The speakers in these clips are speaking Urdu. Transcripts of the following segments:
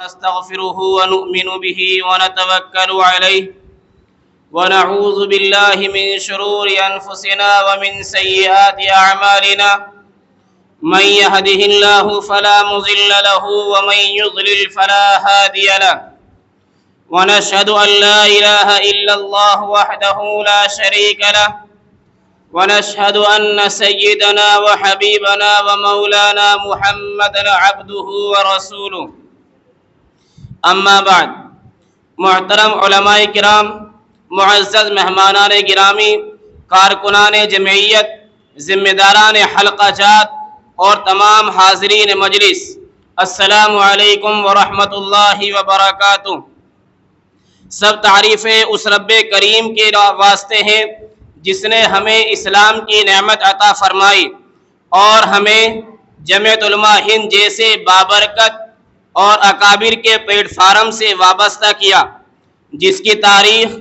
نستغفره ونؤمن به ونتوكل عليه ونعوذ بالله من شرور أنفسنا ومن سيئات أعمالنا من يهده الله فلا مضل له ومن يضلل فلا هادي له ونشهد أن لا إله إلا الله وحده لا شريك له ونشهد أن سيدنا وحبيبنا ومولانا محمدا عبده ورسوله اما بعد. محترم علماء کرام، معزز مہمانان گرامی، کارکنان جمعیت، ذمہ داران حلقہ جات اور تمام حاضرین مجلس، السلام علیکم ورحمۃ اللہ وبرکاتہ۔ سب تعریفیں اس رب کریم کے واسطے ہیں جس نے ہمیں اسلام کی نعمت عطا فرمائی اور ہمیں جمعیت علماء ہند جیسے بابرکت اور اکابر کے پلیٹ فارم سے وابستہ کیا، جس کی تاریخ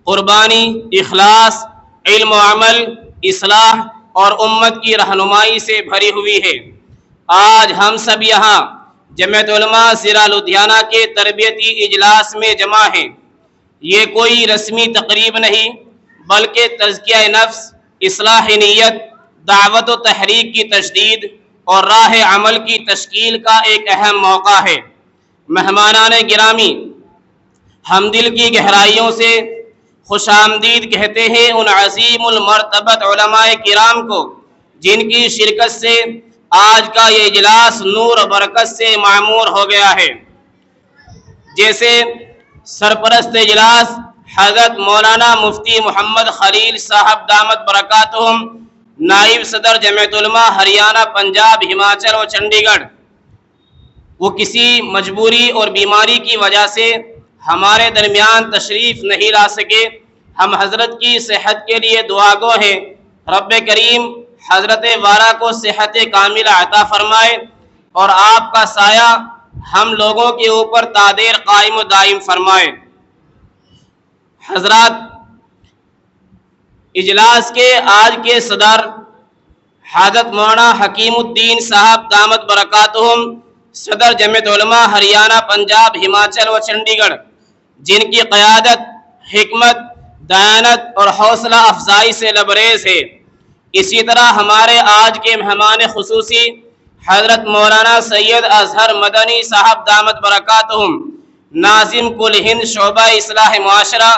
قربانی، اخلاص، علم و عمل، اصلاح اور امت کی رہنمائی سے بھری ہوئی ہے۔ آج ہم سب یہاں جمعیت علماء ضلع لدھیانہ کے تربیتی اجلاس میں جمع ہیں۔ یہ کوئی رسمی تقریب نہیں بلکہ تزکیہ نفس، اصلاح نیت، دعوت و تحریک کی تجدید اور راہ عمل کی تشکیل کا ایک اہم موقع ہے۔ مہمانان گرامی، ہم دل کی گہرائیوں سے خوش آمدید کہتے ہیں ان عظیم المرتبت علماء کرام کو جن کی شرکت سے آج کا یہ اجلاس نور و برکت سے معمور ہو گیا ہے۔ جیسے سرپرست اجلاس حضرت مولانا مفتی محمد خلیل صاحب دامت برکاتہم، نائب صدر جمعیت علماء ہریانہ، پنجاب، ہماچل اور چنڈی گڑھ، وہ کسی مجبوری اور بیماری کی وجہ سے ہمارے درمیان تشریف نہیں لا سکے۔ ہم حضرت کی صحت کے لیے دعا گو ہیں، رب کریم حضرت وارا کو صحت کاملہ عطا فرمائے اور آپ کا سایہ ہم لوگوں کے اوپر تادیر قائم و دائم فرمائے۔ حضرات، اجلاس کے آج کے صدر حضرت مولانا حکیم الدین صاحب دامت برکاتہم، صدر جمعیت علماء ہریانہ، پنجاب، ہماچل و چنڈی گڑھ، جن کی قیادت حکمت، دیانت اور حوصلہ افزائی سے لبریز ہے۔ اسی طرح ہمارے آج کے مہمان خصوصی حضرت مولانا سید اظہر مدنی صاحب دامت برکاتہم، ناظم کل ہند شعبہ اصلاح معاشرہ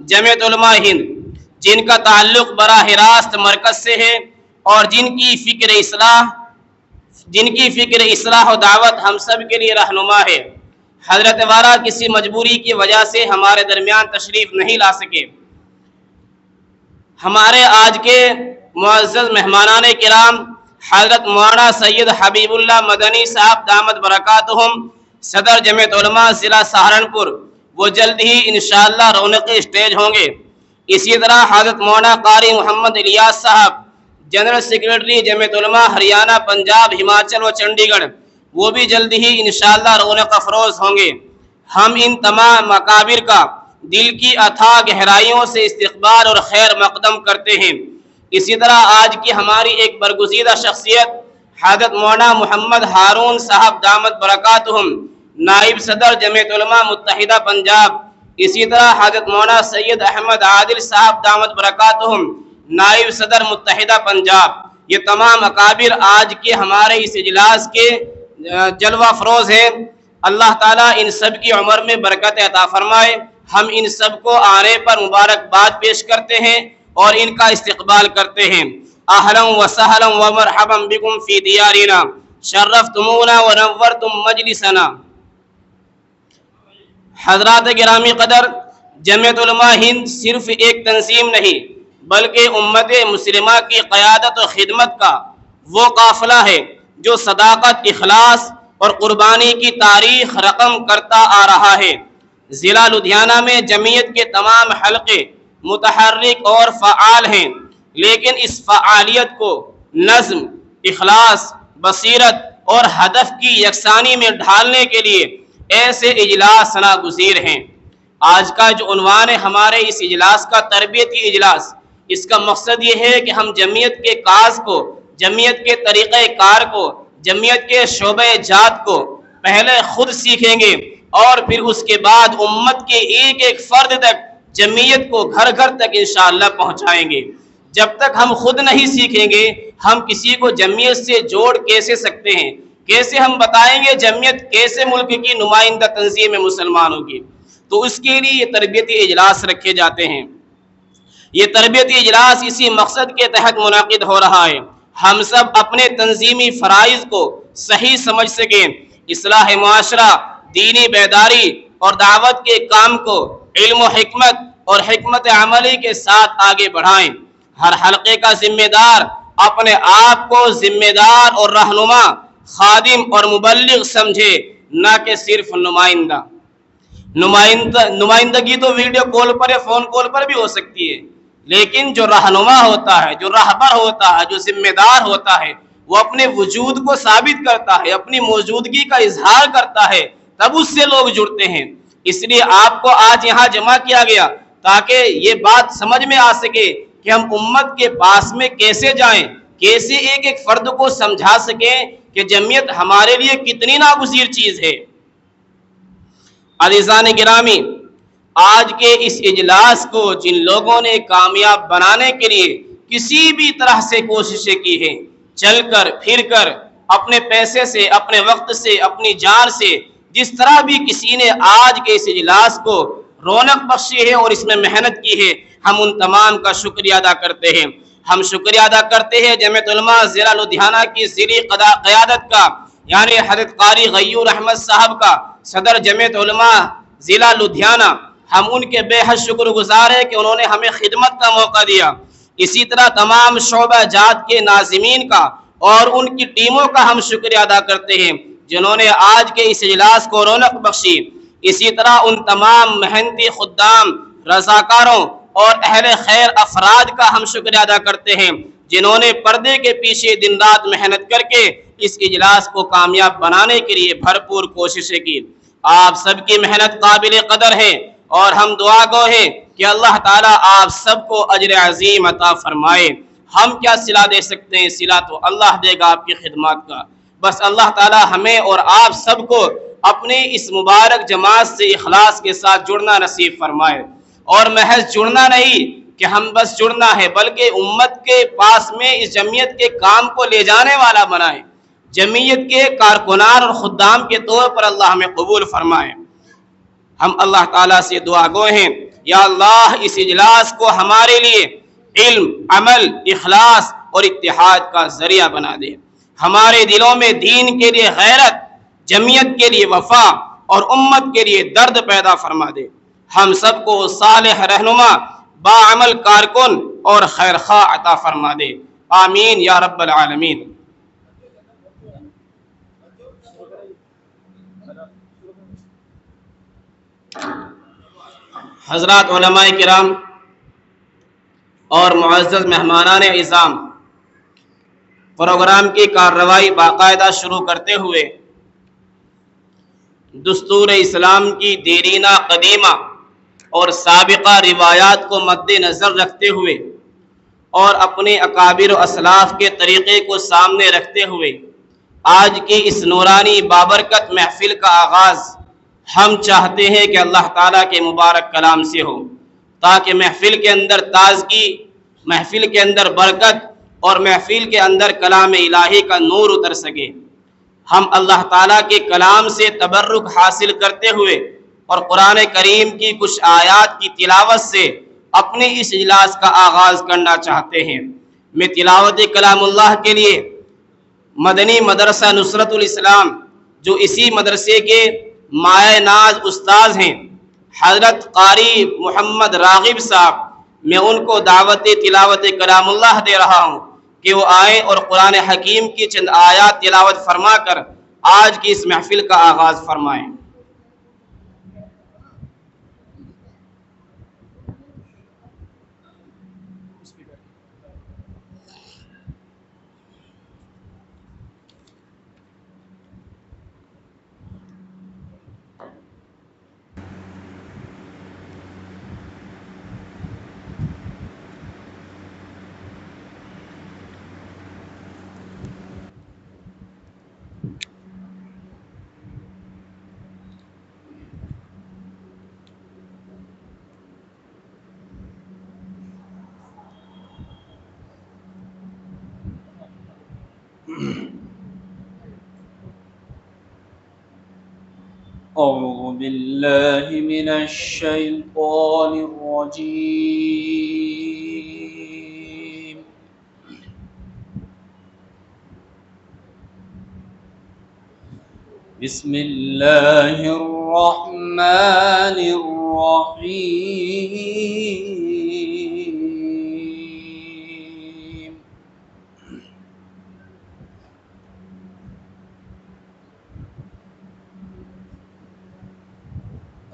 جمعیت علماء ہند، جن کا تعلق براہ راست مرکز سے ہے اور جن کی فکر اصلاح و دعوت ہم سب کے لیے رہنما ہے۔ حضرت وارا کسی مجبوری کی وجہ سے ہمارے درمیان تشریف نہیں لا سکے۔ ہمارے آج کے معزز مہمانان کرام حضرت مولانا سید حبیب اللہ مدنی صاحب دامت برکاتہم، صدر جمعیت علماء ضلع سہارنپور، وہ جلد ہی انشاءاللہ رونق اسٹیج ہوں گے۔ اسی طرح حضرت مولانا قاری محمد الیاس صاحب، جنرل سیکریٹری جمعیت علماء ہریانہ، پنجاب، ہماچل و چنڈی گڑھ، وہ بھی جلد ہی انشاءاللہ رونق افروز ہوں گے۔ ہم ان تمام اکابر کا دل کی اتھاہ گہرائیوں سے استقبال اور خیر مقدم کرتے ہیں۔ اسی طرح آج کی ہماری ایک برگزیدہ شخصیت حضرت مولانا محمد ہارون صاحب دامت برکاتہم، نائب صدر جمعیت علماء متحدہ پنجاب، اسی طرح حضرت مولانا سید احمد عادل صاحب دامت برکاتہم، نائب صدر متحدہ پنجاب، یہ تمام اکابر آج کے ہمارے اس اجلاس کے جلوہ فروز ہیں۔ اللہ تعالیٰ ان سب کی عمر میں برکت عطا فرمائے۔ ہم ان سب کو آنے پر مبارکباد پیش کرتے ہیں اور ان کا استقبال کرتے ہیں۔ اہلا و سہلا و مرحبا بکم فی دیارنا، شرفتمونا و نورتم مجلسنا۔ حضرات گرامی قدر، جمعیت علماء ہند صرف ایک تنظیم نہیں بلکہ امت مسلمہ کی قیادت و خدمت کا وہ قافلہ ہے جو صداقت، اخلاص اور قربانی کی تاریخ رقم کرتا آ رہا ہے۔ ضلع لدھیانہ میں جمعیت کے تمام حلقے متحرک اور فعال ہیں، لیکن اس فعالیت کو نظم، اخلاص، بصیرت اور ہدف کی یکسانی میں ڈھالنے کے لیے ایسے اجلاس ناگزیر ہیں۔ آج کا جو عنوان ہے ہمارے اس اجلاس کا، تربیتی اجلاس، اس کا مقصد یہ ہے کہ ہم جمعیت کے کاز کو، جمعیت کے طریقہ کار کو، جمعیت کے شعبہ جات کو پہلے خود سیکھیں گے، اور پھر اس کے بعد امت کے ایک ایک فرد تک جمعیت کو گھر گھر تک انشاءاللہ پہنچائیں گے۔ جب تک ہم خود نہیں سیکھیں گے ہم کسی کو جمعیت سے جوڑ کیسے سکتے ہیں؟ کیسے ہم بتائیں گے جمعیت کیسے ملک کی نمائندہ تنظیم مسلمانوں کی؟ تو اس کے لیے یہ تربیتی اجلاس رکھے جاتے ہیں۔ یہ تربیتی اجلاس اسی مقصد کے تحت منعقد ہو رہا ہے، ہم سب اپنے تنظیمی فرائض کو صحیح سمجھ سکیں، اصلاح معاشرہ، دینی بیداری اور دعوت کے کام کو علم و حکمت اور حکمت عملی کے ساتھ آگے بڑھائیں۔ ہر حلقے کا ذمہ دار اپنے آپ کو ذمہ دار اور رہنما، خادم اور مبلغ سمجھے، نہ کہ صرف نمائندہ۔ نمائندگی تو ویڈیو کال پر یا فون کال پر بھی ہو سکتی ہے، لیکن جو رہنما ہوتا ہے، جو رہبر ہوتا ہے، جو ذمہ دار ہوتا ہے، وہ اپنے وجود کو ثابت کرتا ہے، اپنی موجودگی کا اظہار کرتا ہے، تب اس سے لوگ جڑتے ہیں۔ اس لیے آپ کو آج یہاں جمع کیا گیا تاکہ یہ بات سمجھ میں آ سکے کہ ہم امت کے پاس میں کیسے جائیں، کیسے ایک ایک فرد کو سمجھا سکیں کہ جمعیت ہمارے لیے کتنی ناگزیر چیز ہے۔ عزیزان گرامی، آج کے اس اجلاس کو جن لوگوں نے کامیاب بنانے کے لیے کسی بھی طرح سے کوششیں کی ہیں، چل کر پھر کر، اپنے پیسے سے، اپنے وقت سے، اپنی جان سے، جس طرح بھی کسی نے آج کے اس اجلاس کو رونق بخشی ہے اور اس میں محنت کی ہے، ہم ان تمام کا شکریہ ادا کرتے ہیں۔ ہم شکریہ ادا کرتے ہیں جمعیت علماء ضلع لدھیانہ کی زیر قیادت کا، یعنی حضرت قاری غیور احمد صاحب کا، صدر جمعیت علماء ضلع لدھیانہ۔ ہم ان کے بے حد شکر گزار ہیں کہ انہوں نے ہمیں خدمت کا موقع دیا۔ اسی طرح تمام شعبہ جات کے ناظمین کا اور ان کی ٹیموں کا ہم شکریہ ادا کرتے ہیں جنہوں نے آج کے اس اجلاس کو رونق بخشی۔ اسی طرح ان تمام محنتی خدام، رضاکاروں اور اہل خیر افراد کا ہم شکریہ ادا کرتے ہیں جنہوں نے پردے کے پیچھے دن رات محنت کر کے اس اجلاس کو کامیاب بنانے کے لیے بھرپور کوششیں کی۔ آپ سب کی محنت قابل قدر ہے اور ہم دعا گو ہیں کہ اللہ تعالیٰ آپ سب کو اجر عظیم عطا فرمائے۔ ہم کیا صلہ دے سکتے ہیں؟ صلہ تو اللہ دے گا آپ کی خدمات کا۔ بس اللہ تعالیٰ ہمیں اور آپ سب کو اپنے اس مبارک جماعت سے اخلاص کے ساتھ جڑنا نصیب فرمائے، اور محض جڑنا نہیں کہ ہم بس جڑنا ہے، بلکہ امت کے پاس میں اس جمعیت کے کام کو لے جانے والا بنائے، جمعیت کے کارکنان اور خدام کے طور پر اللہ ہمیں قبول فرمائے۔ ہم اللہ تعالیٰ سے دعا گو ہیں، یا اللہ اس اجلاس کو ہمارے لیے علم، عمل، اخلاص اور اتحاد کا ذریعہ بنا دے، ہمارے دلوں میں دین کے لیے غیرت، جمعیت کے لیے وفا اور امت کے لیے درد پیدا فرما دے۔ ہم سب کو صالح رہنما، باعمل کارکن اور خیرخواہ عطا فرما دے، آمین یا رب العالمین۔ حضرات علماء کرام اور معزز مہمانان اعظام، پروگرام کی کارروائی باقاعدہ شروع کرتے ہوئے دستور اسلام کی دیرینہ قدیمہ اور سابقہ روایات کو مد نظر رکھتے ہوئے اور اپنے اکابر و اسلاف کے طریقے کو سامنے رکھتے ہوئے آج کی اس نورانی بابرکت محفل کا آغاز ہم چاہتے ہیں کہ اللہ تعالیٰ کے مبارک کلام سے ہو، تاکہ محفل کے اندر تازگی، محفل کے اندر برکت اور محفل کے اندر کلام الہی کا نور اتر سکے۔ ہم اللہ تعالیٰ کے کلام سے تبرک حاصل کرتے ہوئے اور قرآن کریم کی کچھ آیات کی تلاوت سے اپنے اس اجلاس کا آغاز کرنا چاہتے ہیں۔ میں تلاوت کلام اللہ کے لیے مدنی مدرسہ نصرت الاسلام، جو اسی مدرسے کے مائع ناز استاذ ہیں، حضرت قاری محمد راغب صاحب، میں ان کو دعوت تلاوت کلام اللہ دے رہا ہوں کہ وہ آئیں اور قرآن حکیم کی چند آیات تلاوت فرما کر آج کی اس محفل کا آغاز فرمائیں۔ أعوذ بالله من الشيطان الرجيم. بسم الله الرحمن الرحيم.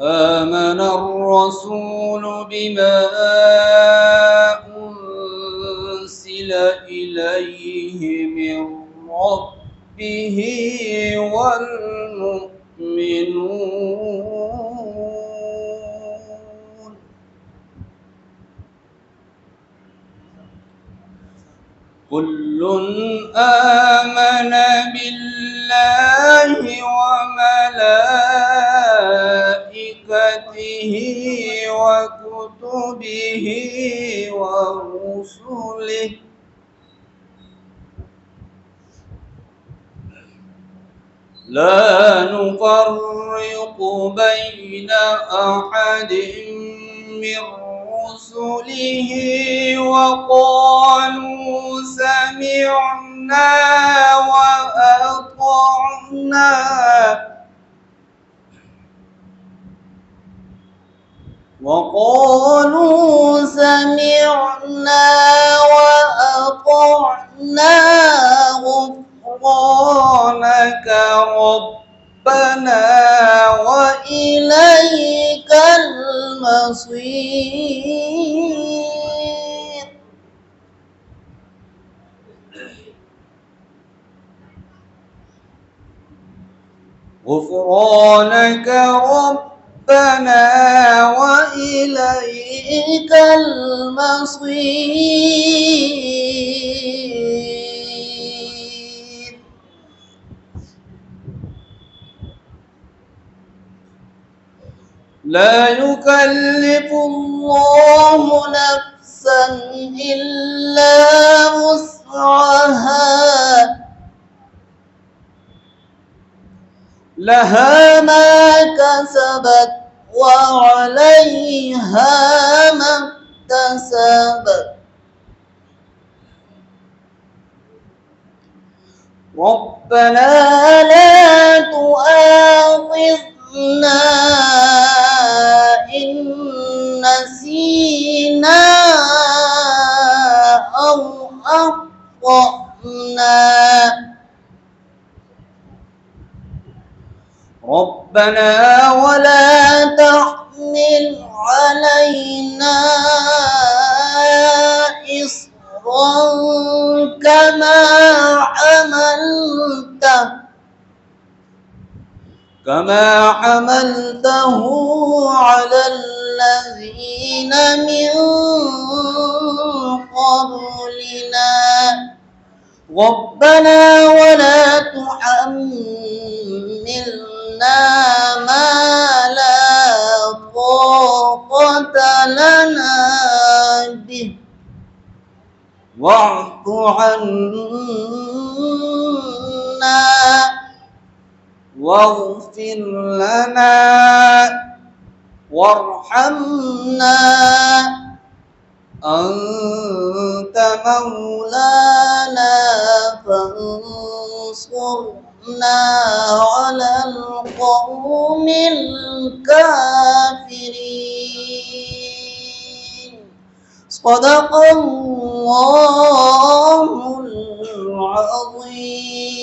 آمن الرسول بما أنزل إليه من ربه والمؤمنون كل آمن بالله وملائكته وكتبه ورسله لا نفرق بين أحد من رسله وقالوا سمعنا وأطعنا غفرانك ربنا وإليك المصير. غفرانك ربنا وإليك المصير. لا يكلف الله نفسا إلا وسعها لها ما كسبت وعليها ما اكتسبت. ربنا لا تؤاخذنا إن نسينا أو أخطأنا. ربنا ولا تحمل علينا إصرا كما حملته على الذين من قبلنا. ربنا ولا تحملنا ما لا طاقة لنا به واعف عنا واغفر لنا وارحمنا أنت مولانا فانصرنا على القوم الكافرين. صدق الله العظيم.